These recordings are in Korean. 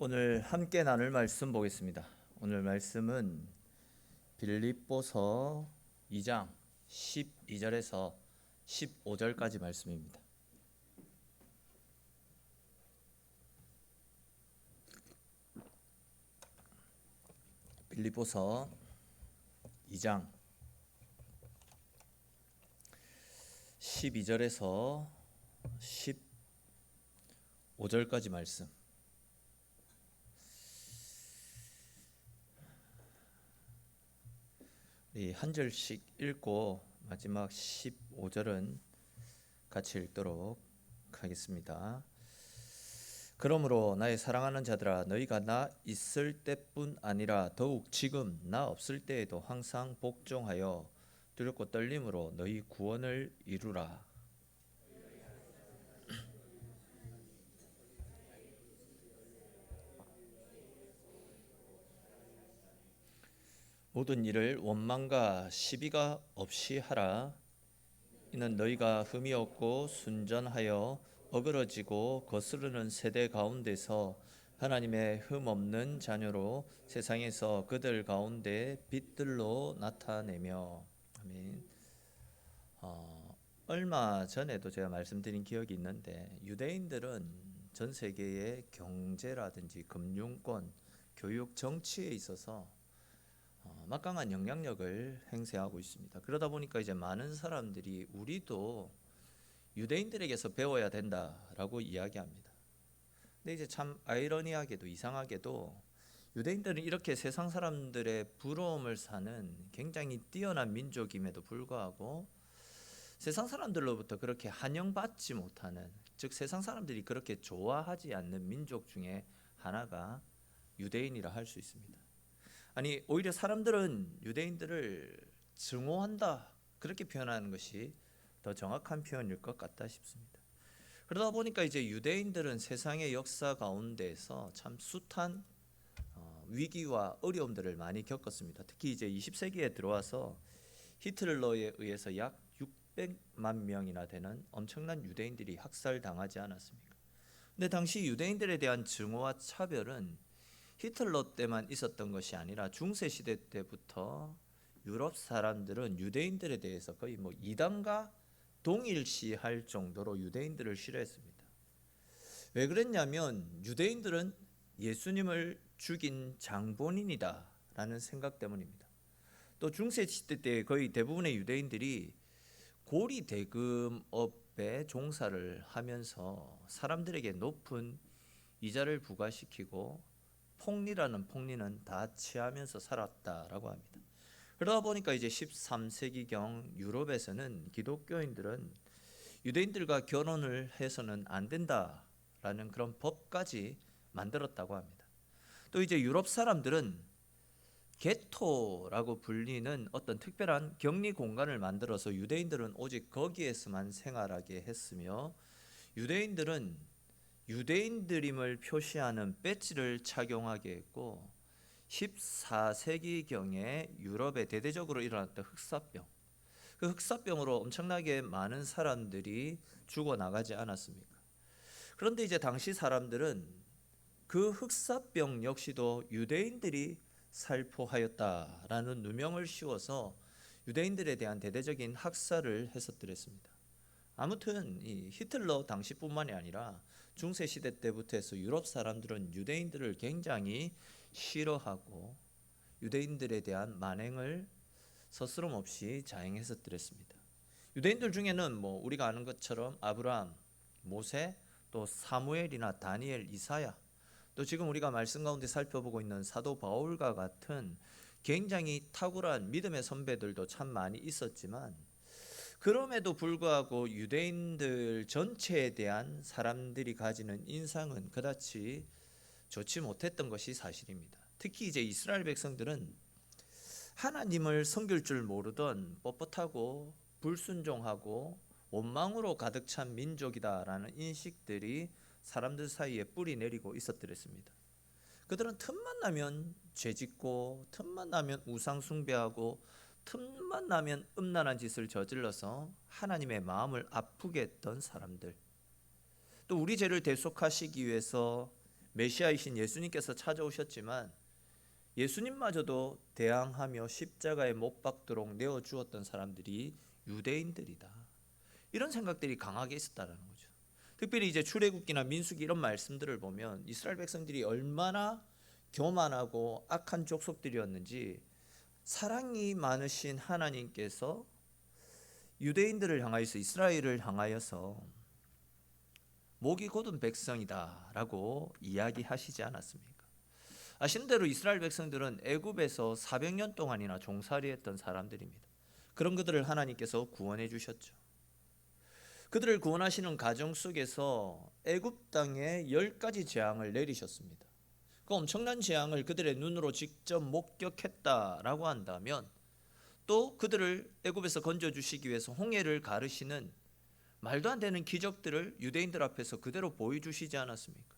오늘 함께 나눌 말씀 보겠습니다. 오늘 말씀은 빌립보서 2장 12절에서 15절까지 말씀입니다. 빌립보서 2장 12절에서 15절까지 말씀. 한 절씩 읽고 마지막 15절은 같이 읽도록 하겠습니다. 그러므로 나의 사랑하는 자들아, 너희가 나 있을 때뿐 아니라 더욱 지금 나 없을 때에도 항상 복종하여 두렵고 떨림으로 너희 구원을 이루라. 모든 일을 원망과 시비가 없이 하라. 이는 너희가 흠이 없고 순전하여 어그러지고 거스르는 세대 가운데서 하나님의 흠 없는 자녀로 세상에서 그들 가운데 빛들로 나타내며. 아멘. 얼마 전에도 제가 말씀드린 기억이 있는데, 유대인들은 전 세계의 경제라든지 금융권, 교육, 정치에 있어서 막강한 영향력을 행사하고 있습니다. 그러다 보니까 이제 많은 사람들이 우리도 유대인들에게서 배워야 된다라고 이야기합니다. 근데 이제 참 아이러니하게도 이상하게도 유대인들은 이렇게 세상 사람들의 부러움을 사는 굉장히 뛰어난 민족임에도 불구하고 세상 사람들로부터 그렇게 환영받지 못하는, 즉 세상 사람들이 그렇게 좋아하지 않는 민족 중에 하나가 유대인이라 할 수 있습니다. 아니, 오히려 사람들은 유대인들을 증오한다, 그렇게 표현하는 것이 더 정확한 표현일 것 같다 싶습니다. 그러다 보니까 이제 유대인들은 세상의 역사 가운데서 참 숱한 위기와 어려움들을 많이 겪었습니다. 특히 이제 20세기에 들어와서 히틀러에 의해서 약 600만 명이나 되는 엄청난 유대인들이 학살당하지 않았습니까? 근데 당시 유대인들에 대한 증오와 차별은 히틀러 때만 있었던 것이 아니라 중세 시대 때부터 유럽 사람들은 유대인들에 대해서 거의 이단과 동일시할 정도로 유대인들을 싫어했습니다. 왜 그랬냐면 유대인들은 예수님을 죽인 장본인이다라는 생각 때문입니다. 또 중세 시대 때 거의 대부분의 유대인들이 고리 대금업에 종사를 하면서 사람들에게 높은 이자를 부과시키고 폭리는 다 취하면서 살았다라고 합니다. 그러다 보니까 이제 13세기경 유럽에서는 기독교인들은 유대인들과 결혼을 해서는 안 된다라는 그런 법까지 만들었다고 합니다. 또 이제 유럽 사람들은 게토라고 불리는 어떤 특별한 격리 공간을 만들어서 유대인들은 오직 거기에서만 생활하게 했으며, 유대인들은 유대인들임을 표시하는 배지를 착용하게 했고, 14세기경에 유럽에 대대적으로 일어났던 흑사병, 그 흑사병으로 엄청나게 많은 사람들이 죽어나가지 않았습니까? 그런데 이제 당시 사람들은 그 흑사병 역시도 유대인들이 살포하였다라는 누명을 씌워서 유대인들에 대한 대대적인 학살을 했었더랬습니다. 아무튼 이 히틀러 당시뿐만이 아니라 중세 시대 때부터 해서 유럽 사람들은 유대인들을 굉장히 싫어하고 유대인들에 대한 만행을 서스럼 없이 자행했었더랬습니다. 유대인들 중에는 우리가 아는 것처럼 아브라함, 모세, 또 사무엘이나 다니엘, 이사야, 또 지금 우리가 말씀 가운데 살펴보고 있는 사도 바울과 같은 굉장히 탁월한 믿음의 선배들도 참 많이 있었지만, 그럼에도 불구하고 유대인들 전체에 대한 사람들이 가지는 인상은 그다지 좋지 못했던 것이 사실입니다. 특히 이제 이스라엘 백성들은 하나님을 섬길 줄 모르던 뻣뻣하고 불순종하고 원망으로 가득 찬 민족이다라는 인식들이 사람들 사이에 뿌리 내리고 있었더랬습니다. 그들은 틈만 나면 죄짓고 틈만 나면 우상 숭배하고 틈만 나면 음란한 짓을 저질러서 하나님의 마음을 아프게 했던 사람들, 또 우리 죄를 대속하시기 위해서 메시아이신 예수님께서 찾아오셨지만 예수님마저도 대항하며 십자가에 못 박도록 내어주었던 사람들이 유대인들이다. 이런 생각들이 강하게 있었다는 거죠. 특별히 이제 출애굽기나 민수기 이런 말씀들을 보면 이스라엘 백성들이 얼마나 교만하고 악한 족속들이었는지, 사랑이 많으신 하나님께서 유대인들을 향하여서, 이스라엘을 향하여서 목이 곧은 백성이다라고 이야기하시지 않았습니까? 아시는 대로 이스라엘 백성들은 애굽에서 400년 동안이나 종살이했던 사람들입니다. 그런 그들을 하나님께서 구원해 주셨죠. 그들을 구원하시는 과정 속에서 애굽 땅에 10가지 재앙을 내리셨습니다. 그 엄청난 재앙을 그들의 눈으로 직접 목격했다라고 한다면, 또 그들을 애굽에서 건져주시기 위해서 홍해를 가르시는 말도 안 되는 기적들을 유대인들 앞에서 그대로 보여주시지 않았습니까?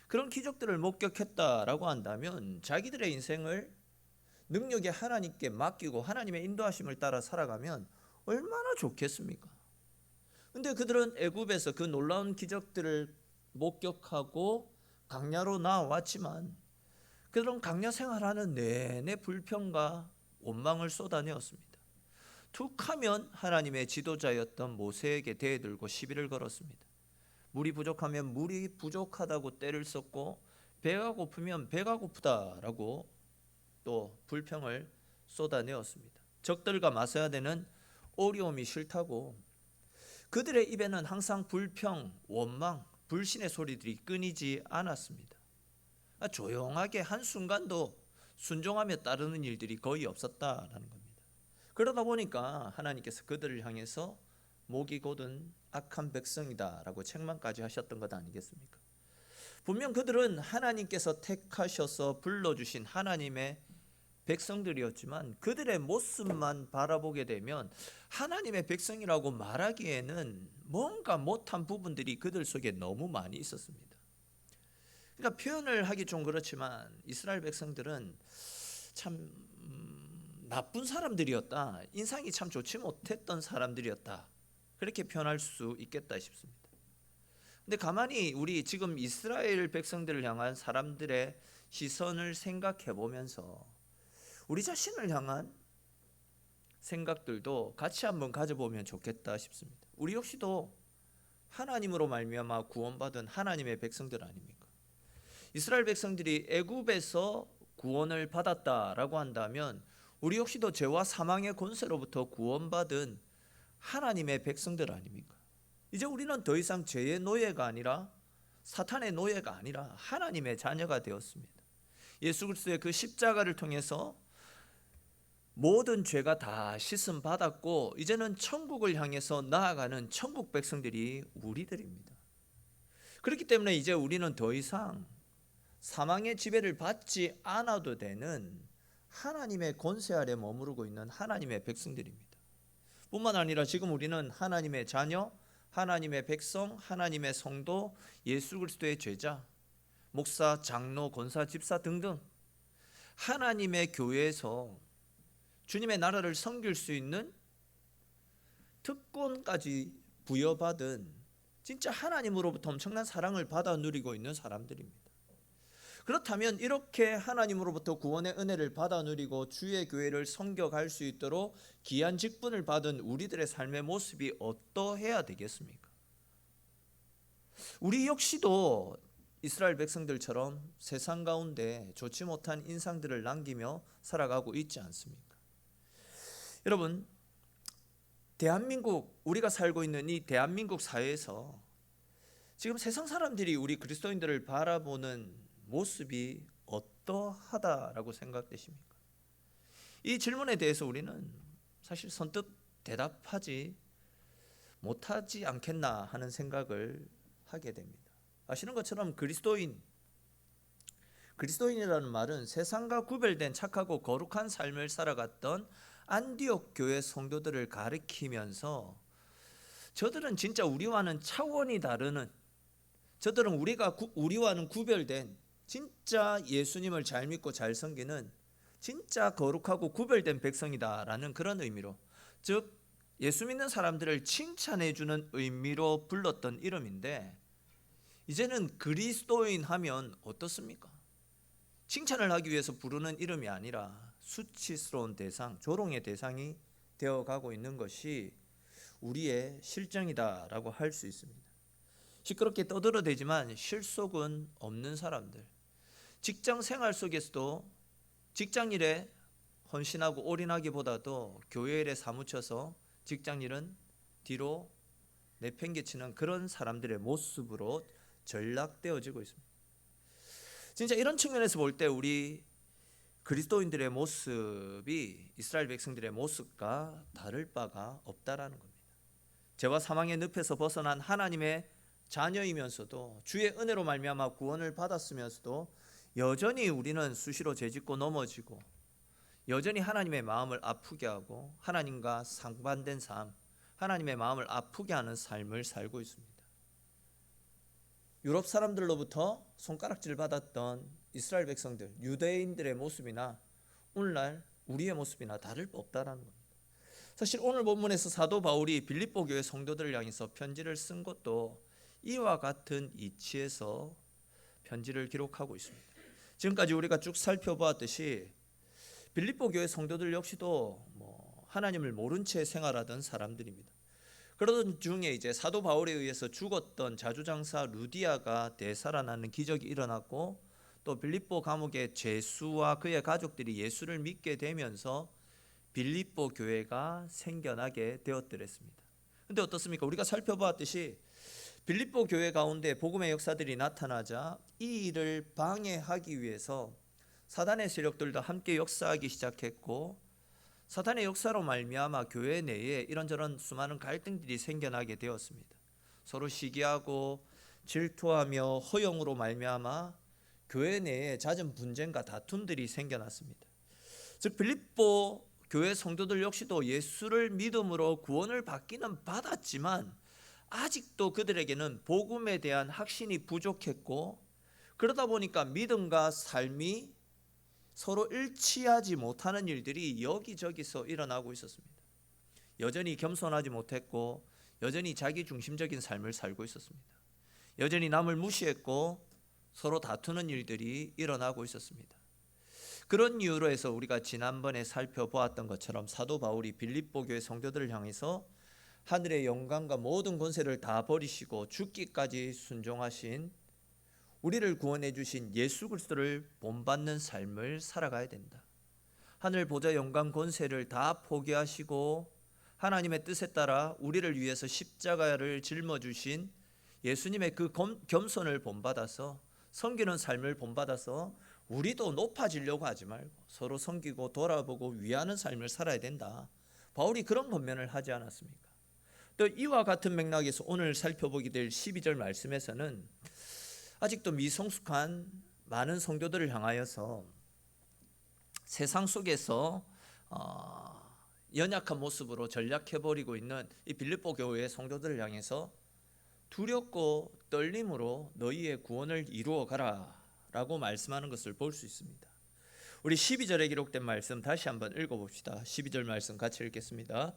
그런 기적들을 목격했다라고 한다면 자기들의 인생을 능력이 하나님께 맡기고 하나님의 인도하심을 따라 살아가면 얼마나 좋겠습니까? 근데 그들은 애굽에서 그 놀라운 기적들을 목격하고 광야로 나왔지만 그들은 광야 생활하는 내내 불평과 원망을 쏟아내었습니다. 툭하면 하나님의 지도자였던 모세에게 대들고 시비를 걸었습니다. 물이 부족하면 물이 부족하다고 떼를 썼고, 배가 고프면 배가 고프다라고 또 불평을 쏟아내었습니다. 적들과 맞서야 되는 어려움이 싫다고 그들의 입에는 항상 불평, 원망, 불신의 소리들이 끊이지 않았습니다. 조용하게 한순간도 순종하며 따르는 일들이 거의 없었다라는 겁니다. 그러다 보니까 하나님께서 그들을 향해서 목이 곧은 악한 백성이다라고 책망까지 하셨던 것 아니겠습니까? 분명 그들은 하나님께서 택하셔서 불러주신 하나님의 백성들이었지만 그들의 모습만 바라보게 되면 하나님의 백성이라고 말하기에는 뭔가 못한 부분들이 그들 속에 너무 많이 있었습니다. 그러니까 표현을 하기 좀 그렇지만 이스라엘 백성들은 참 나쁜 사람들이었다, 인상이 참 좋지 못했던 사람들이었다, 그렇게 표현할 수 있겠다 싶습니다. 근데 가만히 우리 지금 이스라엘 백성들을 향한 사람들의 시선을 생각해 보면서 우리 자신을 향한 생각들도 같이 한번 가져보면 좋겠다 싶습니다. 우리 역시도 하나님으로 말미암아 구원받은 하나님의 백성들 아닙니까? 이스라엘 백성들이 애굽에서 구원을 받았다라고 한다면 우리 역시도 죄와 사망의 권세로부터 구원받은 하나님의 백성들 아닙니까? 이제 우리는 더 이상 죄의 노예가 아니라 사탄의 노예가 아니라 하나님의 자녀가 되었습니다. 예수 그리스도의 그 십자가를 통해서 모든 죄가 다 씻음 받았고 이제는 천국을 향해서 나아가는 천국 백성들이 우리들입니다. 그렇기 때문에 이제 우리는 더 이상 사망의 지배를 받지 않아도 되는 하나님의 권세 아래 머무르고 있는 하나님의 백성들입니다. 뿐만 아니라 지금 우리는 하나님의 자녀, 하나님의 백성, 하나님의 성도, 예수 그리스도의 제자, 목사, 장로, 권사, 집사 등등 하나님의 교회에서 주님의 나라를 섬길 수 있는 특권까지 부여받은 진짜 하나님으로부터 엄청난 사랑을 받아 누리고 있는 사람들입니다. 그렇다면 이렇게 하나님으로부터 구원의 은혜를 받아 누리고 주의 교회를 섬겨갈 수 있도록 귀한 직분을 받은 우리들의 삶의 모습이 어떠해야 되겠습니까? 우리 역시도 이스라엘 백성들처럼 세상 가운데 좋지 못한 인상들을 남기며 살아가고 있지 않습니까? 여러분, 대한민국, 우리가 살고 있는 이 대한민국 사회에서 지금 세상 사람들이 우리 그리스도인들을 바라보는 모습이 어떠하다라고 생각되십니까? 이 질문에 대해서 우리는 사실 선뜻 대답하지 못하지 않겠나 하는 생각을 하게 됩니다. 아시는 것처럼 그리스도인이라는 말은 세상과 구별된 착하고 거룩한 삶을 살아갔던 안디옥 교회 성도들을 가리키면서 저들은 진짜 우리와는 차원이 다르는, 저들은 우리와는 구별된 진짜 예수님을 잘 믿고 잘 섬기는 진짜 거룩하고 구별된 백성이다라는 그런 의미로, 즉 예수 믿는 사람들을 칭찬해 주는 의미로 불렀던 이름인데, 이제는 그리스도인 하면 어떻습니까? 칭찬을 하기 위해서 부르는 이름이 아니라 수치스러운 대상, 조롱의 대상이 되어가고 있는 것이 우리의 실정이다라고 할 수 있습니다. 시끄럽게 떠들어대지만 실속은 없는 사람들, 직장 생활 속에서도 직장일에 헌신하고 올인하기보다도 교회 일에 사무쳐서 직장일은 뒤로 내팽개치는 그런 사람들의 모습으로 전락되어지고 있습니다. 진짜 이런 측면에서 볼 때 우리 그리스도인들의 모습이 이스라엘 백성들의 모습과 다를 바가 없다라는 겁니다. 죄와 사망의 늪에서 벗어난 하나님의 자녀이면서도 주의 은혜로 말미암아 구원을 받았으면서도 여전히 우리는 수시로 죄짓고 넘어지고 여전히 하나님의 마음을 아프게 하고 하나님과 상반된 삶, 하나님의 마음을 아프게 하는 삶을 살고 있습니다. 유럽 사람들로부터 손가락질 받았던 이스라엘 백성들, 유대인들의 모습이나 오늘날 우리의 모습이나 다를 바 없다라는 겁니다. 사실 오늘 본문에서 사도 바울이 빌립보 교회 성도들을 향해서 편지를 쓴 것도 이와 같은 이치에서 편지를 기록하고 있습니다. 지금까지 우리가 쭉 살펴보았듯이 빌립보 교회 성도들 역시도 하나님을 모른 채 생활하던 사람들입니다. 그러던 중에 이제 사도 바울에 의해서 죽었던 자주장사 루디아가 되살아나는 기적이 일어났고 또 빌립보 감옥의 제수와 그의 가족들이 예수를 믿게 되면서 빌립보 교회가 생겨나게 되었더랬습니다. 그런데 어떻습니까? 우리가 살펴보았듯이 빌립보 교회 가운데 복음의 역사들이 나타나자 이 일을 방해하기 위해서 사단의 세력들도 함께 역사하기 시작했고 사단의 역사로 말미암아 교회 내에 이런저런 수많은 갈등들이 생겨나게 되었습니다. 서로 시기하고 질투하며 허영으로 말미암아 교회 내에 잦은 분쟁과 다툼들이 생겨났습니다. 즉 빌립보 교회 성도들 역시도 예수를 믿음으로 구원을 받기는 받았지만 아직도 그들에게는 복음에 대한 확신이 부족했고 그러다 보니까 믿음과 삶이 서로 일치하지 못하는 일들이 여기저기서 일어나고 있었습니다. 여전히 겸손하지 못했고 여전히 자기 중심적인 삶을 살고 있었습니다. 여전히 남을 무시했고 서로 다투는 일들이 일어나고 있었습니다. 그런 이유로 해서 우리가 지난번에 살펴보았던 것처럼 사도 바울이 빌립보 교회 성도들을 향해서 하늘의 영광과 모든 권세를 다 버리시고 죽기까지 순종하신 우리를 구원해 주신 예수 그리스도를 본받는 삶을 살아가야 된다. 하늘 보좌 영광 권세를 다 포기하시고 하나님의 뜻에 따라 우리를 위해서 십자가를 짊어주신 예수님의 그 겸손을 본받아서 섬기는 삶을 본받아서 우리도 높아지려고 하지 말고 서로 섬기고 돌아보고 위하는 삶을 살아야 된다. 바울이 그런 권면을 하지 않았습니까? 또 이와 같은 맥락에서 오늘 살펴보게 될 12절 말씀에서는 아직도 미성숙한 많은 성도들을 향하여서 세상 속에서 연약한 모습으로 전락해버리고 있는 이 빌립보 교회의 성도들을 향해서 두렵고 떨림으로 너희의 구원을 이루어 가라 라고 말씀하는 것을 볼 수 있습니다. 우리 12절에 기록된 말씀 다시 한번 읽어봅시다. 12절 말씀 같이 읽겠습니다.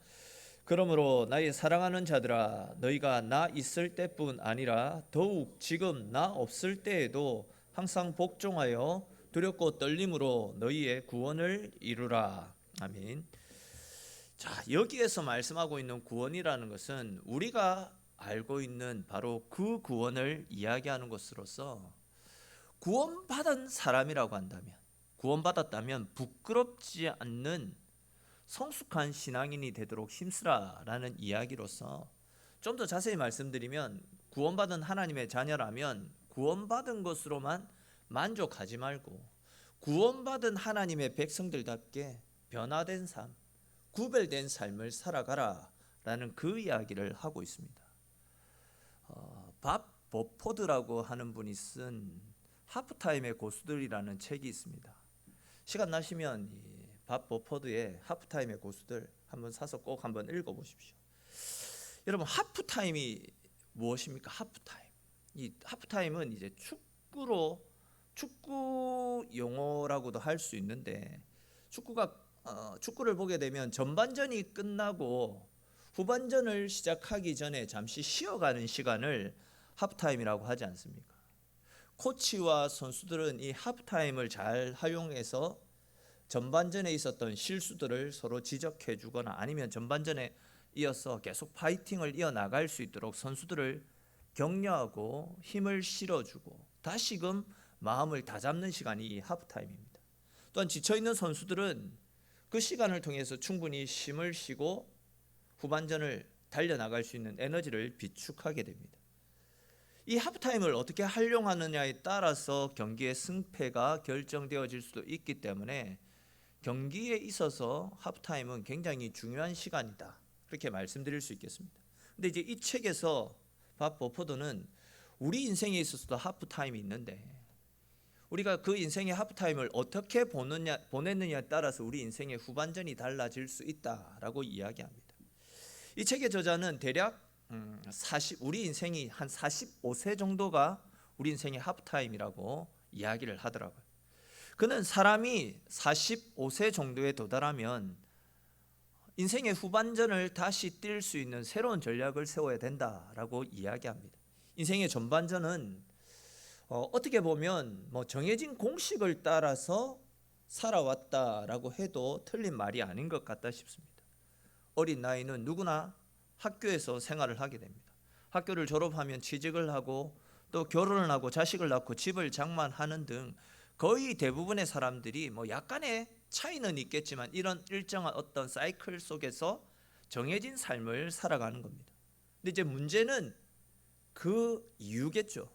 그러므로 나의 사랑하는 자들아 너희가 나 있을 때뿐 아니라 더욱 지금 나 없을 때에도 항상 복종하여 두렵고 떨림으로 너희의 구원을 이루라. 아멘. 자, 여기에서 말씀하고 있는 구원이라는 것은 우리가 알고 있는 바로 그 구원을 이야기하는 것으로서 구원받은 사람이라고 한다면 구원받았다면 부끄럽지 않는 성숙한 신앙인이 되도록 힘쓰라라는 이야기로서 좀 더 자세히 말씀드리면 구원받은 하나님의 자녀라면 구원받은 것으로만 만족하지 말고 구원받은 하나님의 백성들답게 변화된 삶, 구별된 삶을 살아가라라는 그 이야기를 하고 있습니다. 밥 버포드라고 하는 분이 쓴 하프타임의 고수들이라는 책이 있습니다. 시간 나시면 밥 버포드의 하프타임의 고수들 한번 사서 꼭 한번 읽어보십시오. 여러분 하프타임이 무엇입니까? 하프타임. 이 하프타임은 이제 축구 용어라고도 할 수 있는데 축구를 보게 되면 전반전이 끝나고 후반전을 시작하기 전에 잠시 쉬어가는 시간을 하프타임이라고 하지 않습니까? 코치와 선수들은 이 하프타임을 잘 활용해서 전반전에 있었던 실수들을 서로 지적해 주거나 아니면 전반전에 이어서 계속 파이팅을 이어나갈 수 있도록 선수들을 격려하고 힘을 실어주고 다시금 마음을 다잡는 시간이 이 하프타임입니다. 또한 지쳐있는 선수들은 그 시간을 통해서 충분히 힘을 쉬고 후반전을 달려나갈 수 있는 에너지를 비축하게 됩니다. 이 하프타임을 어떻게 활용하느냐에 따라서 경기의 승패가 결정되어질 수도 있기 때문에 경기에 있어서 하프타임은 굉장히 중요한 시간이다, 그렇게 말씀드릴 수 있겠습니다. 근데 이제 이 책에서 밥 버퍼드는 우리 인생에 있어서도 하프타임이 있는데 우리가 그 인생의 하프타임을 어떻게 보냈느냐에 따라서 우리 인생의 후반전이 달라질 수 있다라고 이야기합니다. 이 책의 저자는 대략 우리 인생이 한 45세 정도가 우리 인생의 하프타임이라고 이야기를 하더라고요. 그는 사람이 45세 정도에 도달하면 인생의 후반전을 다시 뛸 수 있는 새로운 전략을 세워야 된다라고 이야기합니다. 인생의 전반전은 어떻게 보면 정해진 공식을 따라서 살아왔다라고 해도 틀린 말이 아닌 것 같다 싶습니다. 어린 나이는 누구나 학교에서 생활을 하게 됩니다. 학교를 졸업하면 취직을 하고 또 결혼을 하고 자식을 낳고 집을 장만하는 등 거의 대부분의 사람들이 약간의 차이는 있겠지만 이런 일정한 어떤 사이클 속에서 정해진 삶을 살아가는 겁니다. 근데 이제 문제는 그 이유겠죠.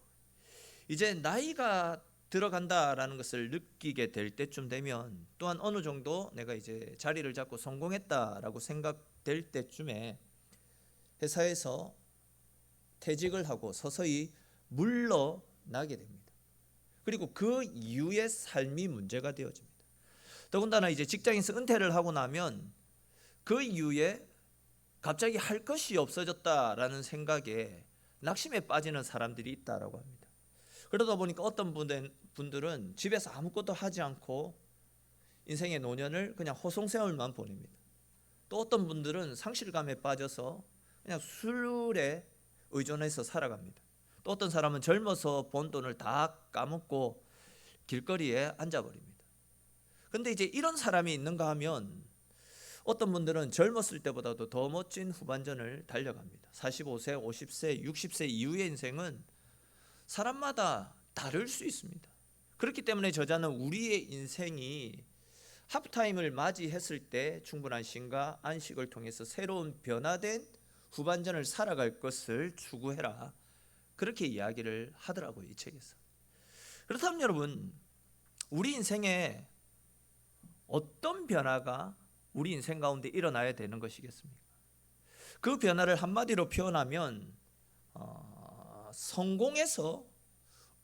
이제 나이가 들어간다라는 것을 느끼게 될 때쯤 되면 또한 어느 정도 내가 이제 자리를 잡고 성공했다라고 생각될 때쯤에 회사에서 퇴직을 하고 서서히 물러나게 됩니다. 그리고 그 이후의 삶이 문제가 되어집니다. 더군다나 이제 직장에서 은퇴를 하고 나면 그 이후에 갑자기 할 것이 없어졌다라는 생각에 낙심에 빠지는 사람들이 있다라고 합니다. 그러다 보니까 어떤 분들은 집에서 아무것도 하지 않고 인생의 노년을 그냥 호송세월만 보냅니다. 또 어떤 분들은 상실감에 빠져서 그냥 술에 의존해서 살아갑니다. 또 어떤 사람은 젊어서 번 돈을 다 까먹고 길거리에 앉아버립니다. 근데 이제 이런 사람이 있는가 하면 어떤 분들은 젊었을 때보다도 더 멋진 후반전을 달려갑니다. 45세, 50세, 60세 이후의 인생은 사람마다 다를 수 있습니다. 그렇기 때문에 저자는 우리의 인생이 하프타임을 맞이했을 때 충분한 쉼과 안식을 통해서 새로운 변화된 후반전을 살아갈 것을 추구해라, 그렇게 이야기를 하더라고요, 이 책에서. 그렇다면 여러분, 우리 인생에 어떤 변화가 우리 인생 가운데 일어나야 되는 것이겠습니까? 그 변화를 한마디로 표현하면 성공에서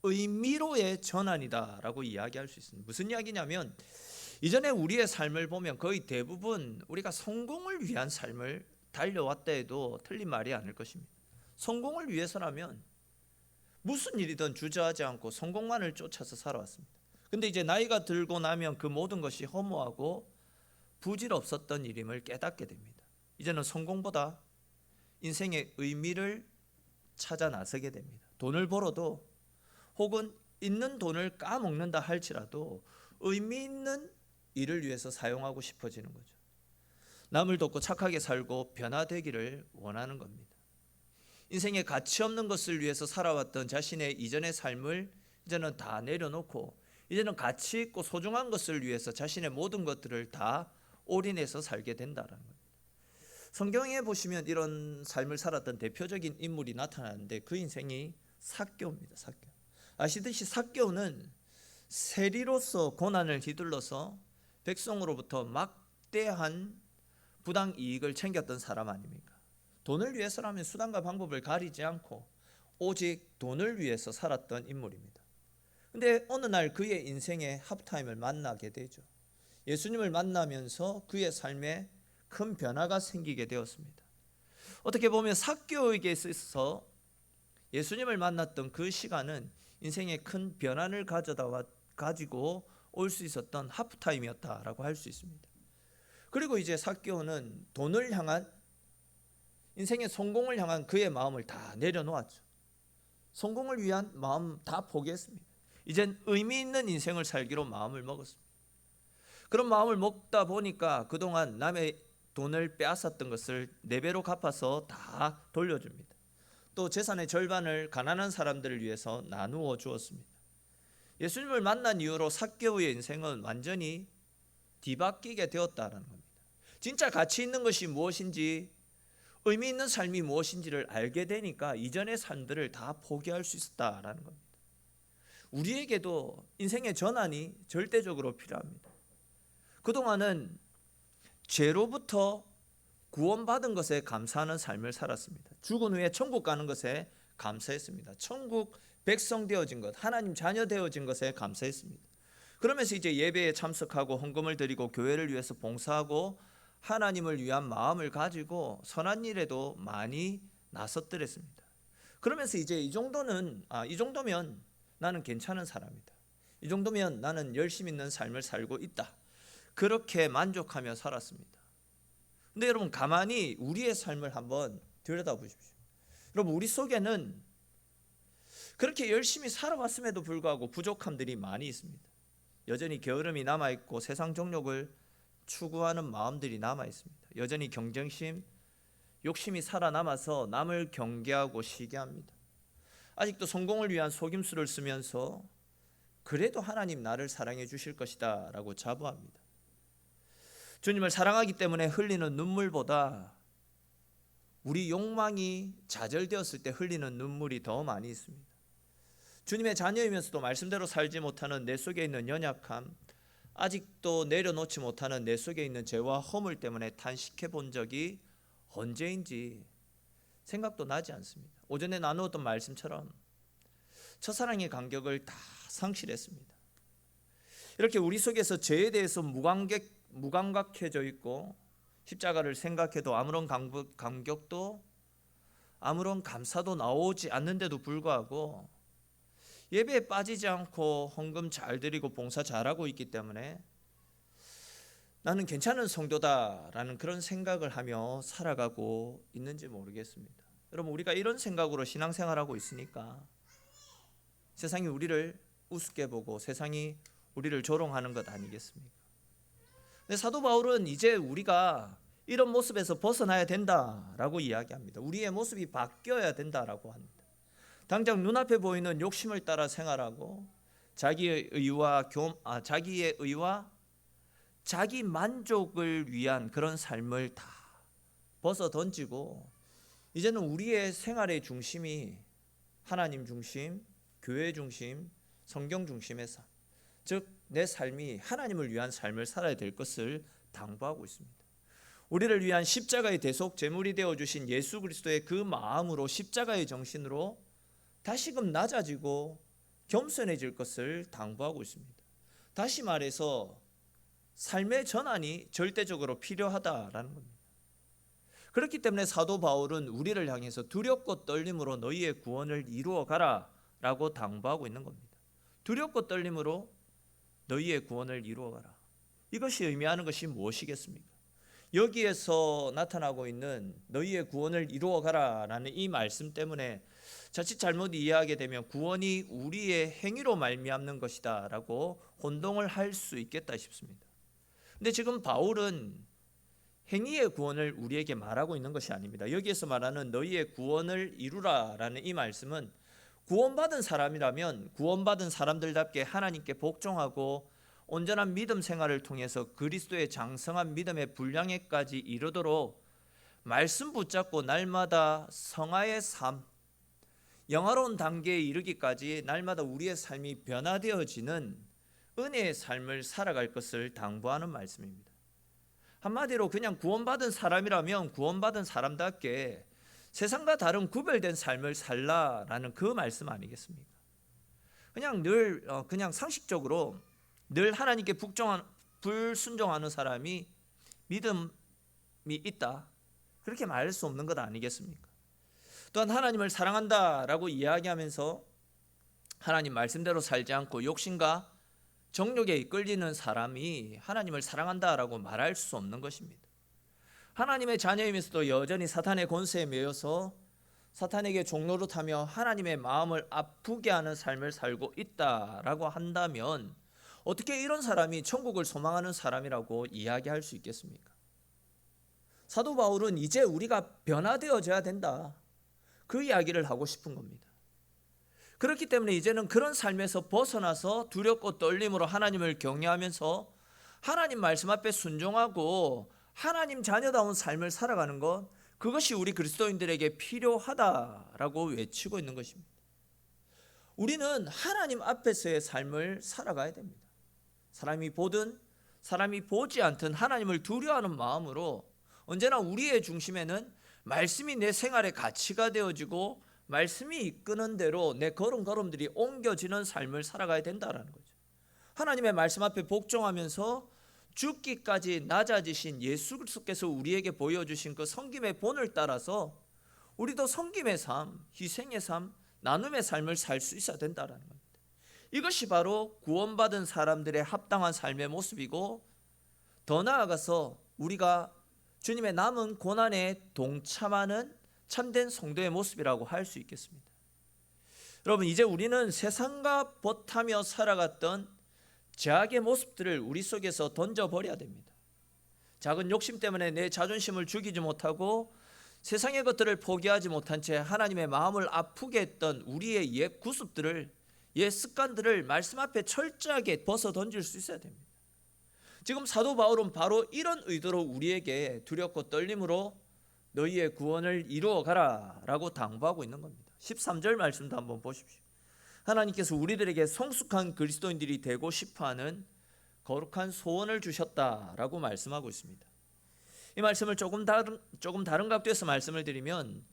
의미로의 전환이다라고 이야기할 수 있습니다. 무슨 이야기냐면 이전에 우리의 삶을 보면 거의 대부분 우리가 성공을 위한 삶을 달려왔다 해도 틀린 말이 아닐 것입니다. 성공을 위해서라면 무슨 일이든 주저하지 않고 성공만을 쫓아서 살아왔습니다. 근데 이제 나이가 들고 나면 그 모든 것이 허무하고 부질없었던 일임을 깨닫게 됩니다. 이제는 성공보다 인생의 의미를 찾아 나서게 됩니다. 돈을 벌어도 혹은 있는 돈을 까먹는다 할지라도 의미 있는 일을 위해서 사용하고 싶어지는 거죠. 남을 돕고 착하게 살고 변화되기를 원하는 겁니다. 인생에 가치 없는 것을 위해서 살아왔던 자신의 이전의 삶을 이제는 다 내려놓고 이제는 가치 있고 소중한 것을 위해서 자신의 모든 것들을 다 올인해서 살게 된다는 겁니다. 성경에 보시면 이런 삶을 살았던 대표적인 인물이 나타나는데 그 인생이 삭개오입니다. 삭개오. 아시듯이 삭개오는 세리로서 고난을 휘둘러서 백성으로부터 막대한 부당 이익을 챙겼던 사람 아닙니까? 돈을 위해서라면 수단과 방법을 가리지 않고 오직 돈을 위해서 살았던 인물입니다. 근데 어느 날 그의 인생의 하프타임을 만나게 되죠. 예수님을 만나면서 그의 삶에 큰 변화가 생기게 되었습니다. 어떻게 보면 삭개오에게 있어서 예수님을 만났던 그 시간은 인생의 큰 변화를 가지고 올 수 있었던 하프타임이었다라고 할 수 있습니다. 그리고 이제 삭개오는 돈을 향한 인생의 성공을 향한 그의 마음을 다 내려놓았죠. 성공을 위한 마음 다 포기했습니다. 이젠 의미 있는 인생을 살기로 마음을 먹었습니다. 그런 마음을 먹다 보니까 그동안 남의 돈을 빼앗았던 것을 4배로 갚아서 다 돌려줍니다. 또 재산의 절반을 가난한 사람들을 위해서 나누어 주었습니다. 예수님을 만난 이후로 삭개오의 인생은 완전히 뒤바뀌게 되었다는 겁니다. 진짜 가치 있는 것이 무엇인지, 의미 있는 삶이 무엇인지를 알게 되니까 이전의 삶들을 다 포기할 수 있었다라는 겁니다. 우리에게도 인생의 전환이 절대적으로 필요합니다. 그동안은 죄로부터 구원받은 것에 감사하는 삶을 살았습니다. 죽은 후에 천국 가는 것에 감사했습니다. 천국 백성 되어진 것, 하나님 자녀 되어진 것에 감사했습니다. 그러면서 이제 예배에 참석하고 헌금을 드리고 교회를 위해서 봉사하고 하나님을 위한 마음을 가지고 선한 일에도 많이 나섰더랬습니다. 그러면서 이제 이 정도면 나는 괜찮은 사람이다. 이 정도면 나는 열심 있는 삶을 살고 있다. 그렇게 만족하며 살았습니다. 근데 여러분, 가만히 우리의 삶을 한번 들여다보십시오. 여러분, 우리 속에는 그렇게 열심히 살아왔음에도 불구하고 부족함들이 많이 있습니다. 여전히 게으름이 남아있고 세상 정욕을 추구하는 마음들이 남아있습니다. 여전히 경쟁심, 욕심이 살아남아서 남을 경계하고 시기합니다. 아직도 성공을 위한 속임수를 쓰면서 그래도 하나님 나를 사랑해 주실 것이다 라고 자부합니다. 주님을 사랑하기 때문에 흘리는 눈물보다 우리 욕망이 좌절되었을 때 흘리는 눈물이 더 많이 있습니다. 주님의 자녀이면서도 말씀대로 살지 못하는 내 속에 있는 연약함, 아직도 내려놓지 못하는 내 속에 있는 죄와 허물 때문에 탄식해 본 적이 언제인지 생각도 나지 않습니다. 오전에 나누었던 말씀처럼 첫사랑의 간격을 다 상실했습니다. 이렇게 우리 속에서 죄에 대해서 무감각해져 있고 십자가를 생각해도 아무런 감격도 아무런 감사도 나오지 않는데도 불구하고 예배에 빠지지 않고 헌금 잘 드리고 봉사 잘하고 있기 때문에 나는 괜찮은 성도다라는 그런 생각을 하며 살아가고 있는지 모르겠습니다. 여러분, 우리가 이런 생각으로 신앙생활하고 있으니까 세상이 우리를 우습게 보고 세상이 우리를 조롱하는 것 아니겠습니까? 근데 사도 바울은 이제 우리가 이런 모습에서 벗어나야 된다라고 이야기합니다. 우리의 모습이 바뀌어야 된다라고 합니다. 당장 눈앞에 보이는 욕심을 따라 생활하고 자기의 의와 자기 만족을 위한 그런 삶을 다 벗어 던지고 이제는 우리의 생활의 중심이 하나님 중심, 교회 중심, 성경 중심의 삶, 즉 내 삶이 하나님을 위한 삶을 살아야 될 것을 당부하고 있습니다. 우리를 위한 십자가의 대속 제물이 되어주신 예수 그리스도의 그 마음으로 십자가의 정신으로 다시금 낮아지고 겸손해질 것을 당부하고 있습니다. 다시 말해서 삶의 전환이 절대적으로 필요하다라는 겁니다. 그렇기 때문에 사도 바울은 우리를 향해서 두렵고 떨림으로 너희의 구원을 이루어 가라 라고 당부하고 있는 겁니다. 두렵고 떨림으로 너희의 구원을 이루어 가라. 이것이 의미하는 것이 무엇이겠습니까? 여기에서 나타나고 있는 너희의 구원을 이루어 가라 라는 이 말씀 때문에 자칫 잘못 이해하게 되면 구원이 우리의 행위로 말미암는 것이다 라고 혼동을 할 수 있겠다 싶습니다. 근데 지금 바울은 행위의 구원을 우리에게 말하고 있는 것이 아닙니다. 여기에서 말하는 너희의 구원을 이루라 라는 이 말씀은 구원받은 사람이라면 구원받은 사람들답게 하나님께 복종하고 온전한 믿음 생활을 통해서 그리스도의 장성한 믿음의 분량에까지 이르도록 말씀 붙잡고 날마다 성화의 삶, 영화로운 단계에 이르기까지 날마다 우리의 삶이 변화되어지는 은혜의 삶을 살아갈 것을 당부하는 말씀입니다. 한마디로 그냥 구원받은 사람이라면 구원받은 사람답게 세상과 다른 구별된 삶을 살라라는 그 말씀 아니겠습니까? 그냥 상식적으로 늘 하나님께 불순종하는 사람이 믿음이 있다, 그렇게 말할 수 없는 것 아니겠습니까? 또한 하나님을 사랑한다라고 이야기하면서 하나님 말씀대로 살지 않고 욕심과 정욕에 이끌리는 사람이 하나님을 사랑한다라고 말할 수 없는 것입니다. 하나님의 자녀이면서도 여전히 사탄의 권세에 매여서 사탄에게 종노릇하며 하나님의 마음을 아프게 하는 삶을 살고 있다라고 한다면 어떻게 이런 사람이 천국을 소망하는 사람이라고 이야기할 수 있겠습니까? 사도 바울은 이제 우리가 변화되어져야 된다, 그 이야기를 하고 싶은 겁니다. 그렇기 때문에 이제는 그런 삶에서 벗어나서 두렵고 떨림으로 하나님을 경외하면서 하나님 말씀 앞에 순종하고 하나님 자녀다운 삶을 살아가는 것, 그것이 우리 그리스도인들에게 필요하다라고 외치고 있는 것입니다. 우리는 하나님 앞에서의 삶을 살아가야 됩니다. 사람이 보든 사람이 보지 않든 하나님을 두려워하는 마음으로 언제나 우리의 중심에는 말씀이 내 생활의 가치가 되어지고 말씀이 이끄는 대로 내 걸음걸음들이 옮겨지는 삶을 살아가야 된다는 거죠. 하나님의 말씀 앞에 복종하면서 죽기까지 낮아지신 예수 그리스도께서 우리에게 보여주신 그 섬김의 본을 따라서 우리도 섬김의 삶, 희생의 삶, 나눔의 삶을 살 수 있어야 된다는 겁니다. 이것이 바로 구원받은 사람들의 합당한 삶의 모습이고, 더 나아가서 우리가 주님의 남은 고난에 동참하는 참된 성도의 모습이라고 할 수 있겠습니다. 여러분, 이제 우리는 세상과 버타며 살아갔던 죄악의 모습들을 우리 속에서 던져버려야 됩니다. 작은 욕심 때문에 내 자존심을 죽이지 못하고 세상의 것들을 포기하지 못한 채 하나님의 마음을 아프게 했던 우리의 옛 구습들을, 옛 습관들을 말씀 앞에 철저하게 벗어 던질 수 있어야 됩니다. 지금 사도 바울은 바로 이런 의도로 우리에게 두렵고 떨림으로 너희의 구원을 이루어 가라 라고 당부하고 있는 겁니다. 13절 말씀도 한번 보십시오. 하나님께서 우리들에게 성숙한 그리스도인들이 되고 싶어하는 거룩한 소원을 주셨다라고 말씀하고 있습니다. 이 말씀을 조금 다른 각도에서 말씀을 드리면,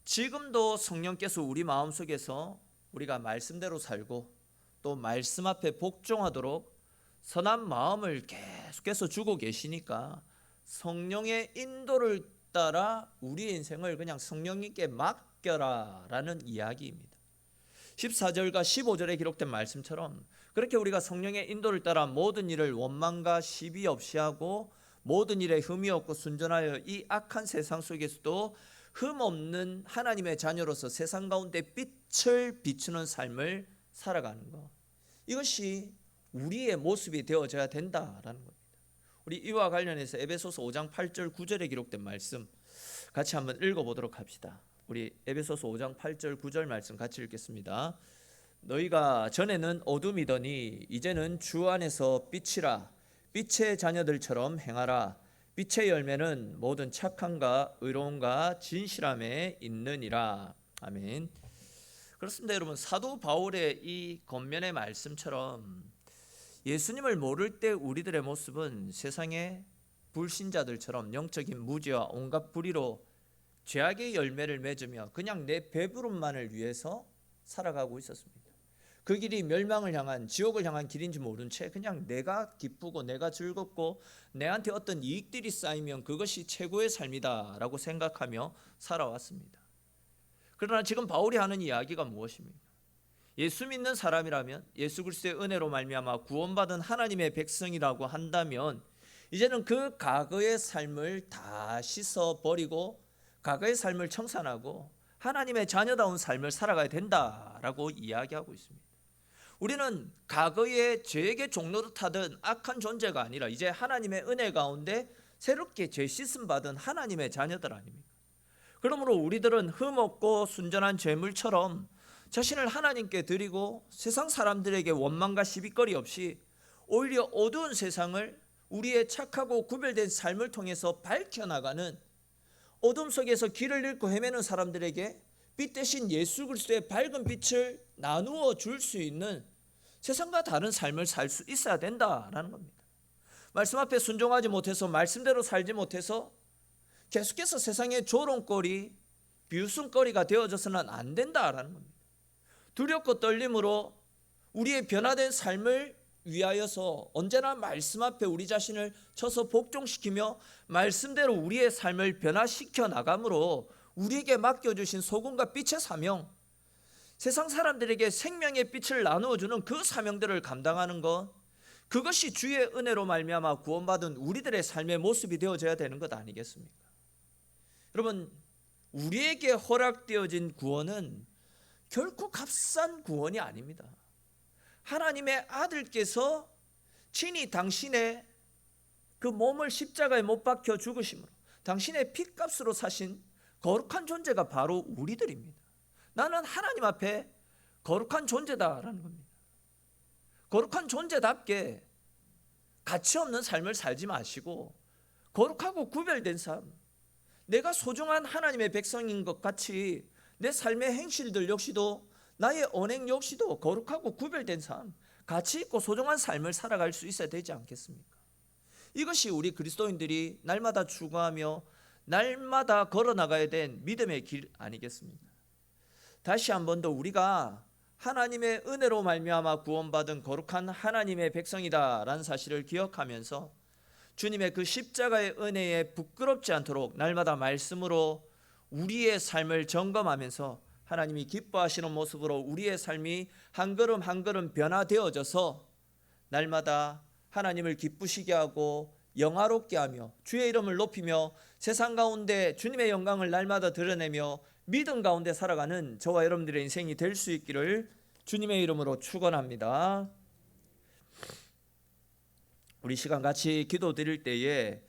지금도 성령께서 우리 마음속에서 우리가 말씀대로 살고 또 말씀 앞에 복종하도록 선한 마음을 계속해서 주고 계시니까 성령의 인도를 따라 우리의 인생을 그냥 성령님께 맡겨라 라는 이야기입니다. 14절과 15절에 기록된 말씀처럼 그렇게 우리가 성령의 인도를 따라 모든 일을 원망과 시비 없이 하고 모든 일에 흠이 없고 순전하여 이 악한 세상 속에서도 흠 없는 하나님의 자녀로서 세상 가운데 빛을 비추는 삶을 살아가는 것, 이것이 우리의 모습이 되어져야 된다라는 겁니다. 우리 이와 관련해서 에베소서 5장 8절 9절에 기록된 말씀 같이 한번 읽어보도록 합시다. 우리 에베소서 5장 8절 9절 말씀 같이 읽겠습니다. 너희가 전에는 어둠이더니 이제는 주 안에서 빛이라. 빛의 자녀들처럼 행하라. 빛의 열매는 모든 착함과 의로움과 진실함에 있느니라. 아멘. 그렇습니다. 여러분, 사도 바울의 이 권면의 말씀처럼 예수님을 모를 때 우리들의 모습은 세상의 불신자들처럼 영적인 무지와 온갖 불의로 죄악의 열매를 맺으며 그냥 내 배부름만을 위해서 살아가고 있었습니다. 그 길이 멸망을 향한, 지옥을 향한 길인지 모른 채 그냥 내가 기쁘고 내가 즐겁고 내한테 어떤 이익들이 쌓이면 그것이 최고의 삶이다 라고 생각하며 살아왔습니다. 그러나 지금 바울이 하는 이야기가 무엇입니까? 예수 믿는 사람이라면, 예수 그리스도의 은혜로 말미암아 구원받은 하나님의 백성이라고 한다면 이제는 그 과거의 삶을 다 씻어버리고 과거의 삶을 청산하고 하나님의 자녀다운 삶을 살아가야 된다라고 이야기하고 있습니다. 우리는 과거의 죄에게 종노릇하던 악한 존재가 아니라 이제 하나님의 은혜 가운데 새롭게 죄 씻음 받은 하나님의 자녀들 아닙니까? 그러므로 우리들은 흠없고 순전한 죄물처럼 자신을 하나님께 드리고 세상 사람들에게 원망과 시비거리 없이 오히려 어두운 세상을 우리의 착하고 구별된 삶을 통해서 밝혀나가는, 어둠 속에서 길을 잃고 헤매는 사람들에게 빛 대신 예수 그리스도의 밝은 빛을 나누어 줄 수 있는 세상과 다른 삶을 살 수 있어야 된다라는 겁니다. 말씀 앞에 순종하지 못해서, 말씀대로 살지 못해서 계속해서 세상의 조롱거리, 비웃음거리가 되어져서는 안 된다라는 겁니다. 두렵고 떨림으로 우리의 변화된 삶을 위하여서 언제나 말씀 앞에 우리 자신을 쳐서 복종시키며 말씀대로 우리의 삶을 변화시켜 나감으로 우리에게 맡겨주신 소금과 빛의 사명, 세상 사람들에게 생명의 빛을 나누어주는 그 사명들을 감당하는 것, 그것이 주의 은혜로 말미암아 구원받은 우리들의 삶의 모습이 되어져야 되는 것 아니겠습니까? 여러분, 우리에게 허락되어진 구원은 결코 값싼 구원이 아닙니다. 하나님의 아들께서 친히 당신의 그 몸을 십자가에 못 박혀 죽으심으로 당신의 핏값으로 사신 거룩한 존재가 바로 우리들입니다. 나는 하나님 앞에 거룩한 존재다라는 겁니다. 거룩한 존재답게 가치 없는 삶을 살지 마시고 거룩하고 구별된 삶, 내가 소중한 하나님의 백성인 것 같이 내 삶의 행실들 역시도 나의 언행 역시도 거룩하고 구별된 삶, 가치 있고 소중한 삶을 살아갈 수 있어야 되지 않겠습니까? 이것이 우리 그리스도인들이 날마다 추구하며 날마다 걸어나가야 된 믿음의 길 아니겠습니까? 다시 한 번 더 우리가 하나님의 은혜로 말미암아 구원받은 거룩한 하나님의 백성이다라는 사실을 기억하면서 주님의 그 십자가의 은혜에 부끄럽지 않도록 날마다 말씀으로 우리의 삶을 점검하면서 하나님이 기뻐하시는 모습으로 우리의 삶이 한 걸음 한 걸음 변화되어져서 날마다 하나님을 기쁘시게 하고 영화롭게 하며 주의 이름을 높이며 세상 가운데 주님의 영광을 날마다 드러내며 믿음 가운데 살아가는 저와 여러분들의 인생이 될 수 있기를 주님의 이름으로 축원합니다. 우리 시간 같이 기도드릴 때에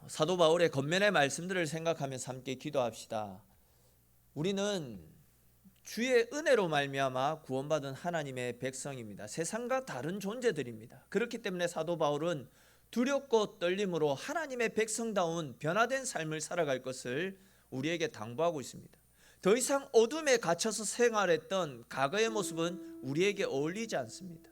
사도 바울의 겉면의 말씀들을 생각하면서 함께 기도합시다. 우리는 주의 은혜로 말미암아 구원받은 하나님의 백성입니다. 세상과 다른 존재들입니다. 그렇기 때문에 사도 바울은 두렵고 떨림으로 하나님의 백성다운 변화된 삶을 살아갈 것을 우리에게 당부하고 있습니다. 더 이상 어둠에 갇혀서 생활했던 과거의 모습은 우리에게 어울리지 않습니다.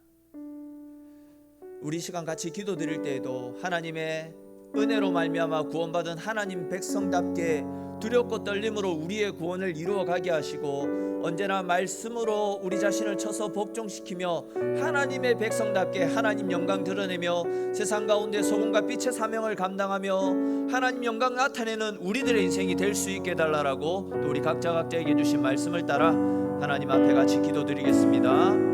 우리 시간 같이 기도드릴 때에도 하나님의 은혜로 말미암아 구원받은 하나님 백성답게 두렵고 떨림으로 우리의 구원을 이루어가게 하시고 언제나 말씀으로 우리 자신을 쳐서 복종시키며 하나님의 백성답게 하나님 영광 드러내며 세상 가운데 소금과 빛의 사명을 감당하며 하나님 영광 나타내는 우리들의 인생이 될 수 있게 해달라고 또 우리 각자에게 주신 말씀을 따라 하나님 앞에 같이 기도드리겠습니다.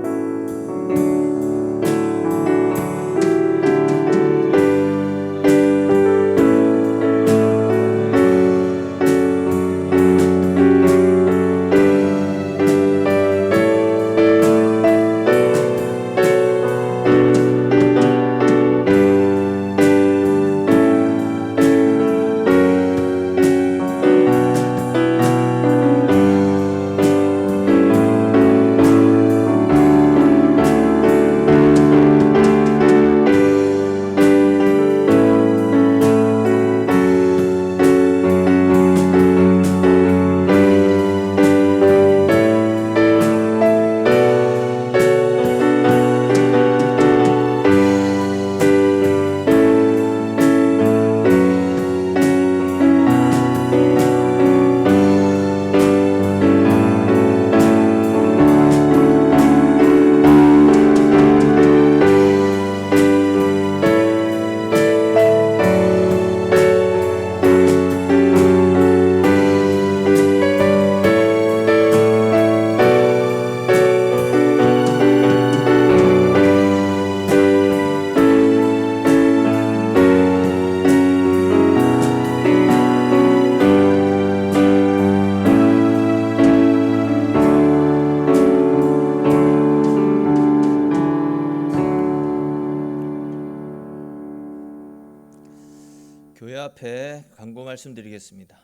교회 앞에 간구 말씀드리겠습니다.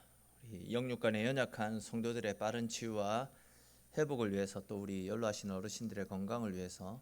영육간에 연약한 성도들의 빠른 치유와 회복을 위해서 또 우리 연로하신 어르신들의 건강을 위해서